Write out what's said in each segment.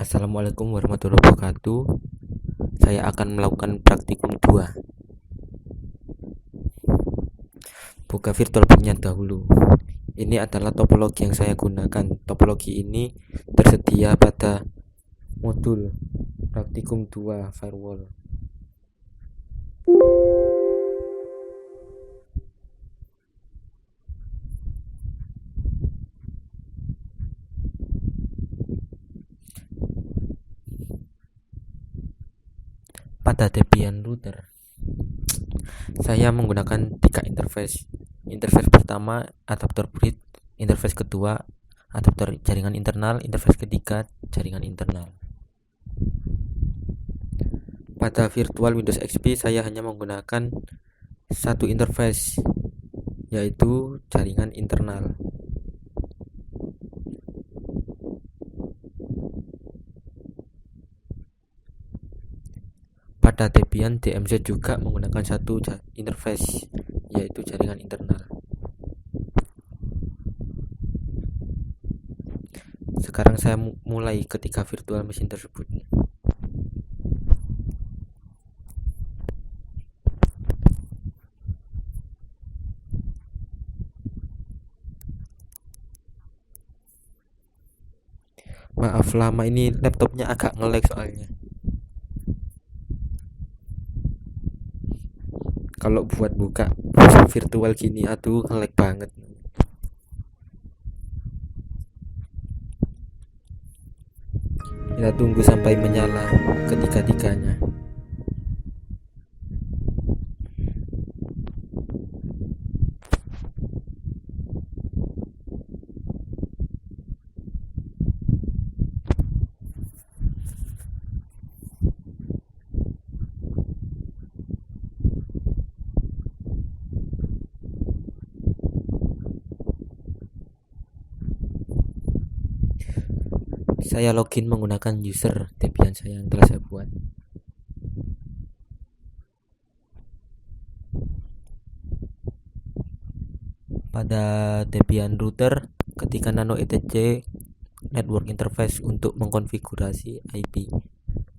Assalamualaikum warahmatullahi wabarakatuh. Saya akan melakukan praktikum 2. Buka virtual box-nya dahulu. Ini adalah topologi yang saya gunakan. Topologi ini tersedia pada modul praktikum 2 firewall. Pada Debian router, saya menggunakan 3 interface. Interface pertama adapter bridge, interface kedua adapter jaringan internal, interface ketiga jaringan internal. Pada virtual Windows XP saya hanya menggunakan satu interface, yaitu jaringan internal. Pada Debian DMZ juga menggunakan satu interface, yaitu jaringan internal. Sekarang saya mulai ketiga virtual machine tersebut. Maaf, lama ini laptopnya agak nge-lag soalnya. Kalau buat buka virtual gini, aduh nge-lag banget. Kita tunggu sampai menyala ketiga-tiganya. Saya login menggunakan user Debian saya yang telah saya buat. Pada Debian router, ketika nano etc network interface untuk mengkonfigurasi IP.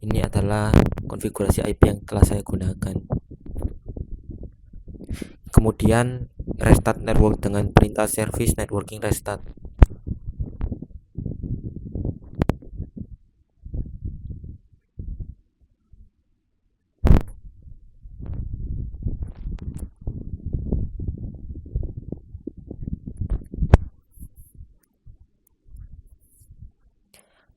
Ini adalah konfigurasi IP yang telah saya gunakan. Kemudian restart network dengan perintah service networking restart.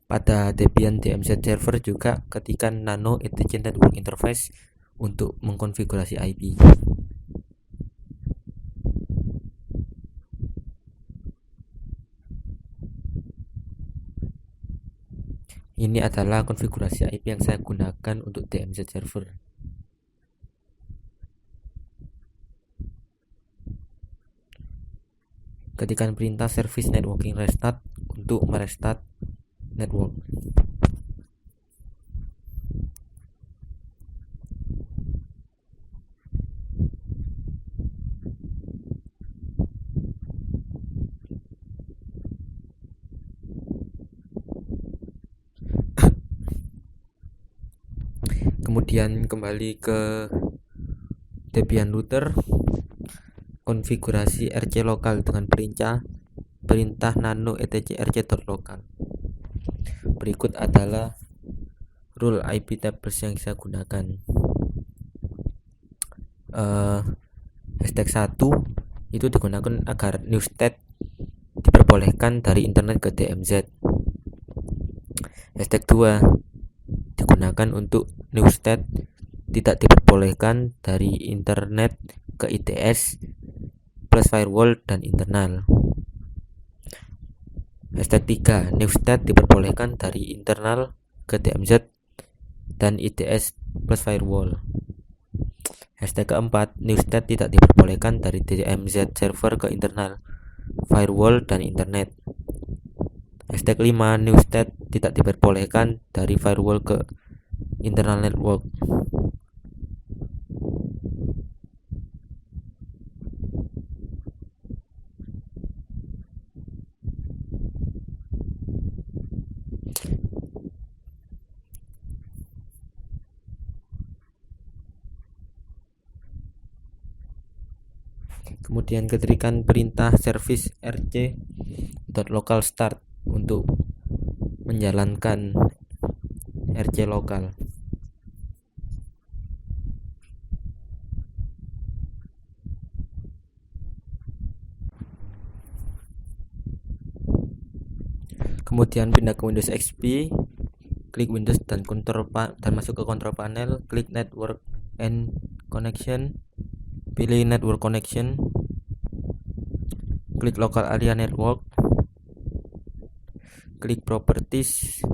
Pada Debian DMZ server juga ketikkan nano etc network interface untuk mengkonfigurasi IP. Ini adalah konfigurasi IP yang saya gunakan untuk DMZ server. Ketikkan perintah service networking restart untuk merestart network. Kemudian kembali ke Debian router, konfigurasi RC lokal dengan perintah nano etc rc.local. Berikut adalah rule IP tables yang saya gunakan. Hashtag 1 itu digunakan agar new state diperbolehkan dari internet ke DMZ. Hashtag 2 digunakan untuk new state tidak diperbolehkan dari internet ke IDS plus firewall dan internal. Hashtag 3 new state diperbolehkan dari internal ke DMZ dan IDS plus firewall. Hashtag keempat, new state tidak diperbolehkan dari DMZ server ke internal, firewall, dan internet. Hashtag 5, new state tidak diperbolehkan dari firewall ke internal network. Kemudian ketikkan perintah service rc.local start untuk menjalankan rc lokal. Kemudian pindah ke Windows XP, klik Windows dan masuk ke control panel, klik Network and Connection, pilih Network Connection, klik Local Area Network, klik Properties,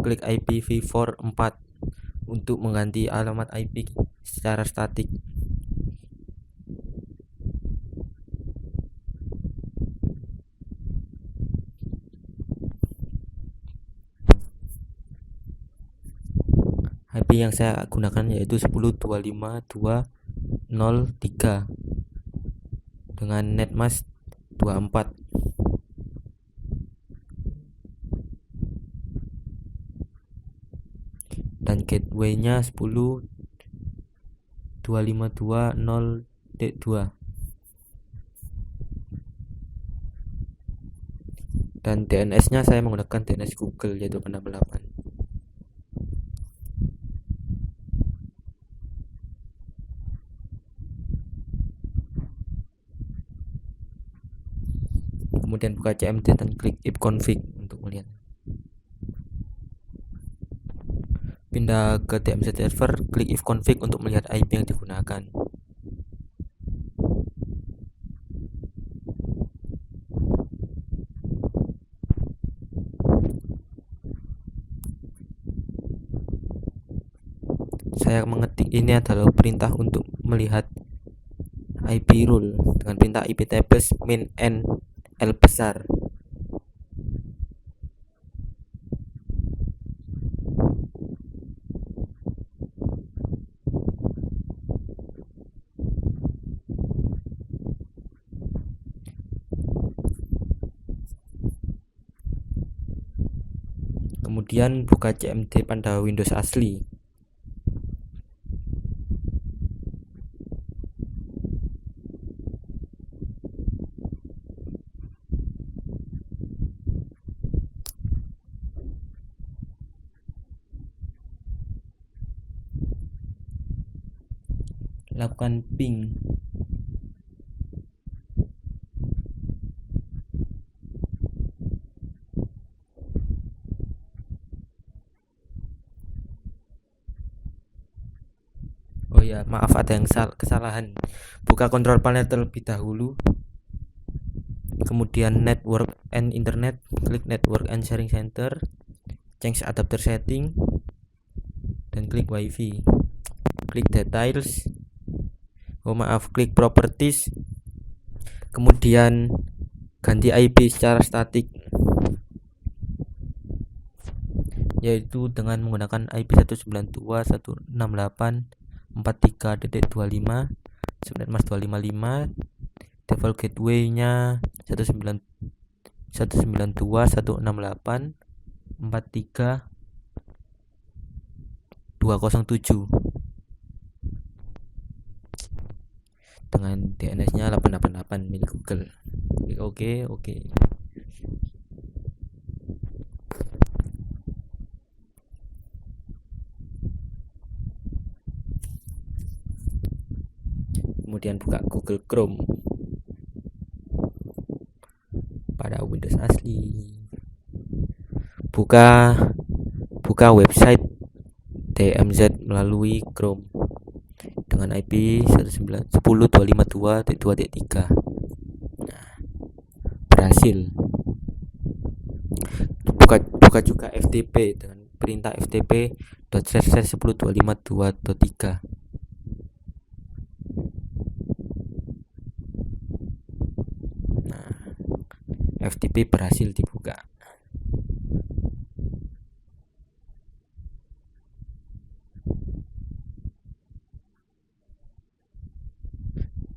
klik IPv4 4 untuk mengganti alamat IP secara statik. IP yang saya gunakan yaitu 10.25.2.0.3 dengan netmask 24. Dan gateway-nya 10.252.0.2 dan DNS-nya saya menggunakan DNS Google yaitu 68. Kemudian buka CMD dan klik ipconfig untuk melihat. Pindah ke DMZ server, klik ipconfig untuk melihat IP yang digunakan. Saya mengetik ini adalah perintah untuk melihat IP rule dengan perintah iptables min n L besar. Kemudian buka CMD pada Windows asli. Lakukan ping. Oh ya, maaf ada yang kesalahan. Buka kontrol panel terlebih dahulu. Kemudian Network and Internet, klik Network and Sharing Center, change adapter setting, dan klik Wi-Fi. Klik Details. Klik Properties. Kemudian ganti IP secara statik, yaitu dengan menggunakan IP 192.168.43.25, subnetmask 255, default gateway-nya 192.168.43.207 dengan DNS-nya 888 milik Google. Oke. Kemudian buka Google Chrome pada Windows asli. Buka website DMZ melalui Chrome dengan IP 10.252.2.3. Berhasil. Buka juga FTP dengan perintah ftp.//10.252.3. FTP berhasil dibuka.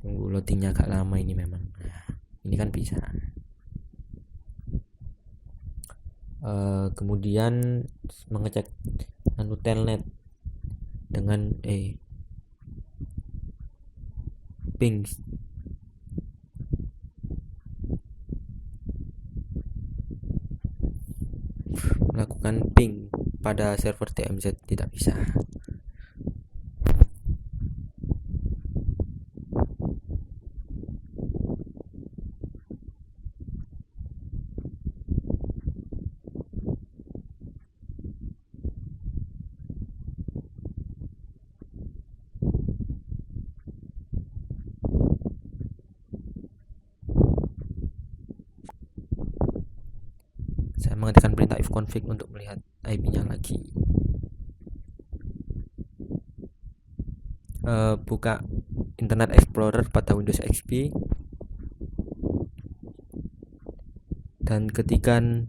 Tunggu loadingnya agak lama ini memang. Ini kan bisa. Kemudian mengecek telnet dengan ping melakukan ping pada server TMZ, tidak bisa. Saya mengetikkan perintah ifconfig untuk melihat IP-nya lagi. Buka Internet Explorer pada Windows XP dan ketikkan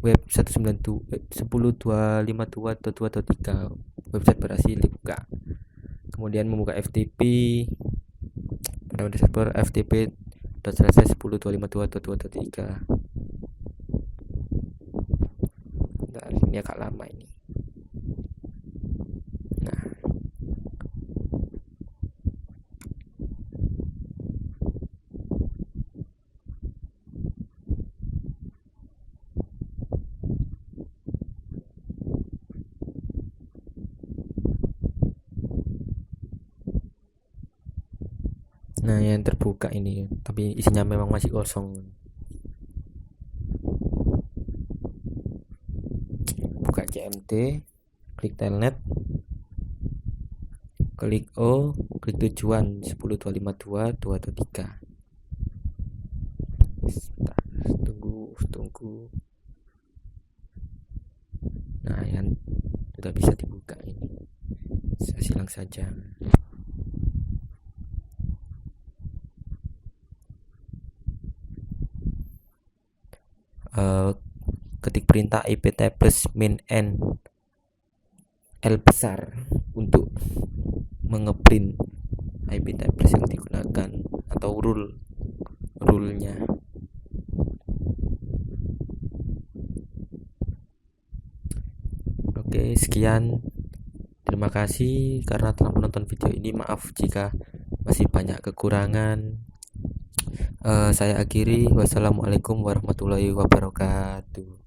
web 192.1.252.2.3. Website berhasil dibuka. Kemudian membuka FTP pada Windows Explorer, ftp.10.252.2.3. Nah, ini agak lama ini. Nah, yang terbuka ini, tapi isinya memang masih kosong. Buka CMD, klik telnet, klik O, klik tujuan 10.252.2.3. Tunggu. Nah, yang sudah bisa dibuka ini. Saya silang saja. Ketik perintah ipt plus min n L besar untuk mengeprint ipt plus yang digunakan atau rule-nya. Oke, sekian. Terima kasih karena telah menonton video ini. Maaf jika masih banyak kekurangan. Saya akhiri. Wassalamualaikum warahmatullahi wabarakatuh.